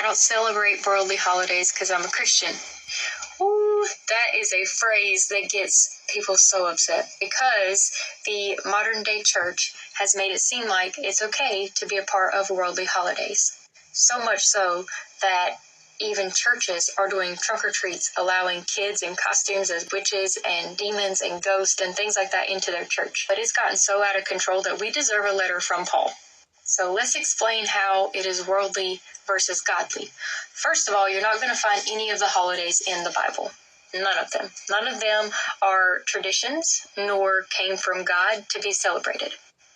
don't celebrate worldly holidays because I'm a Christian. Ooh, that is a phrase that gets people so upset because the modern day church has made it seem like it's okay to be a part of worldly holidays. So much so that even churches are doing trunk or treats, allowing kids in costumes as witches and demons and ghosts and things like that into their church. But it's gotten so out of control that we deserve a letter from Paul. So let's explain how it is worldly versus godly. First of all, you're not going to find any of the holidays in the Bible. None of them. None of them are traditions, nor came from God to be celebrated.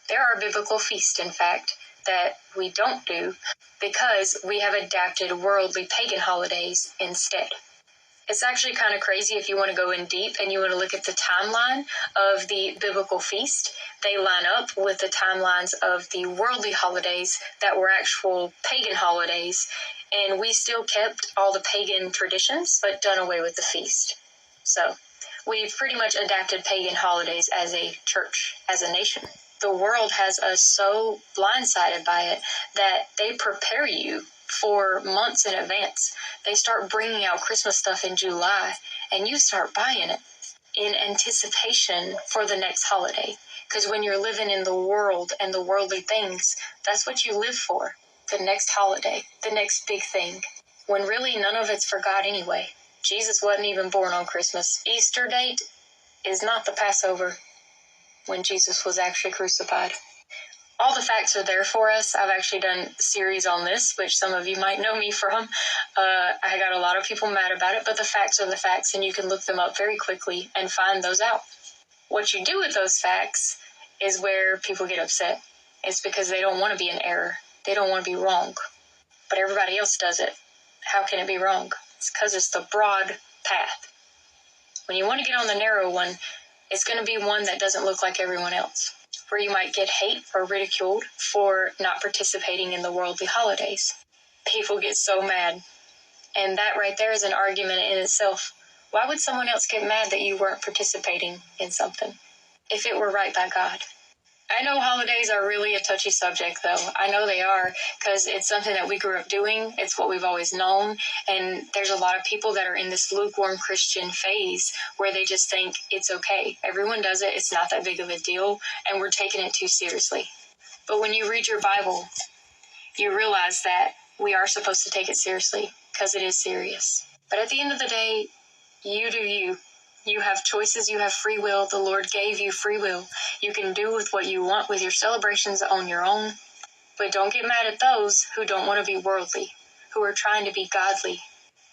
There are biblical feasts, in fact, that we don't do because we have adapted worldly pagan holidays instead. It's actually kind of crazy if you want to go in deep and you want to look at the timeline of the biblical feast. They line up with the timelines of the worldly holidays that were actual pagan holidays, and we still kept all the pagan traditions, but done away with the feast. So we've pretty much adapted pagan holidays as a church, as a nation. The world has us so blindsided by it that they prepare you for months in advance. They start bringing out Christmas stuff in July, and you start buying it in anticipation for the next holiday. Because when you're living in the world and the worldly things, that's what you live for. The next holiday, the next big thing. When really none of it's for God anyway. Jesus wasn't even born on Christmas. Easter date is not the Passover when Jesus was actually crucified. All the facts are there for us. I've actually done a series on this, which some of you might know me from. I got a lot of people mad about it, but the facts are the facts, and you can look them up very quickly and find those out. What you do with those facts is where people get upset. It's because they don't want to be in error. They don't want to be wrong. But everybody else does it. How can it be wrong? It's because it's the broad path. When you want to get on the narrow one, it's going to be one that doesn't look like everyone else, where you might get hate or ridiculed for not participating in the worldly holidays. People get so mad. And that right there is an argument in itself. Why would someone else get mad that you weren't participating in something if it were right by God? I know holidays are really a touchy subject, though. I know they are, because it's something that we grew up doing. It's what we've always known. And there's a lot of people that are in this lukewarm Christian phase where they just think it's okay. Everyone does it. It's not that big of a deal. And we're taking it too seriously. But when you read your Bible, you realize that we are supposed to take it seriously because it is serious. But at the end of the day, you do you. You have choices, you have free will. The Lord gave you free will. You can do with what you want with your celebrations on your own. But don't get mad at those who don't want to be worldly, who are trying to be godly,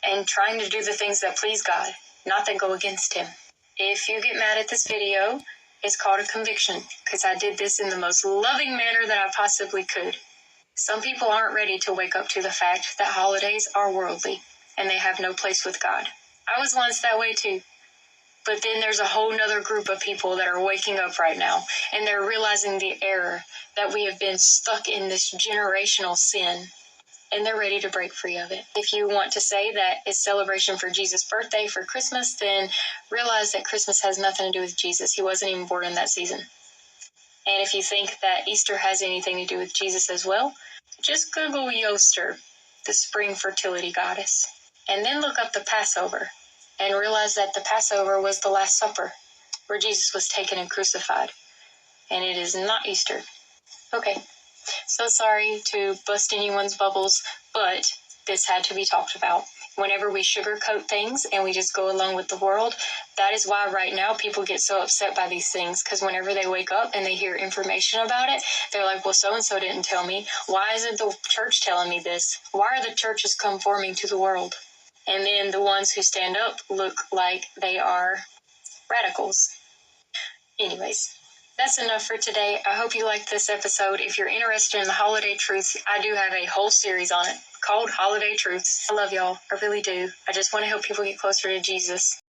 and trying to do the things that please God, not that go against Him. If you get mad at this video, it's called a conviction, because I did this in the most loving manner that I possibly could. Some people aren't ready to wake up to the fact that holidays are worldly, and they have no place with God. I was once that way too. But then there's a whole nother group of people that are waking up right now, and they're realizing the error that we have been stuck in this generational sin, and they're ready to break free of it. If you want to say that it's celebration for Jesus' birthday for Christmas, then realize that Christmas has nothing to do with Jesus. He wasn't even born in that season. And if you think that Easter has anything to do with Jesus as well, just Google Yoster, the spring fertility goddess, and then look up the Passover. And realize that the Passover was the Last Supper, where Jesus was taken and crucified. And it is not Easter. Okay, so sorry to bust anyone's bubbles, but this had to be talked about. Whenever we sugarcoat things and we just go along with the world, that is why right now people get so upset by these things, because whenever they wake up and they hear information about it, they're like, well, so-and-so didn't tell me. Why isn't the church telling me this? Why are the churches conforming to the world? And then the ones who stand up look like they are radicals. Anyways, that's enough for today. I hope you liked this episode. If you're interested in the holiday truths, I do have a whole series on it called Holiday Truths. I love y'all. I really do. I just want to help people get closer to Jesus.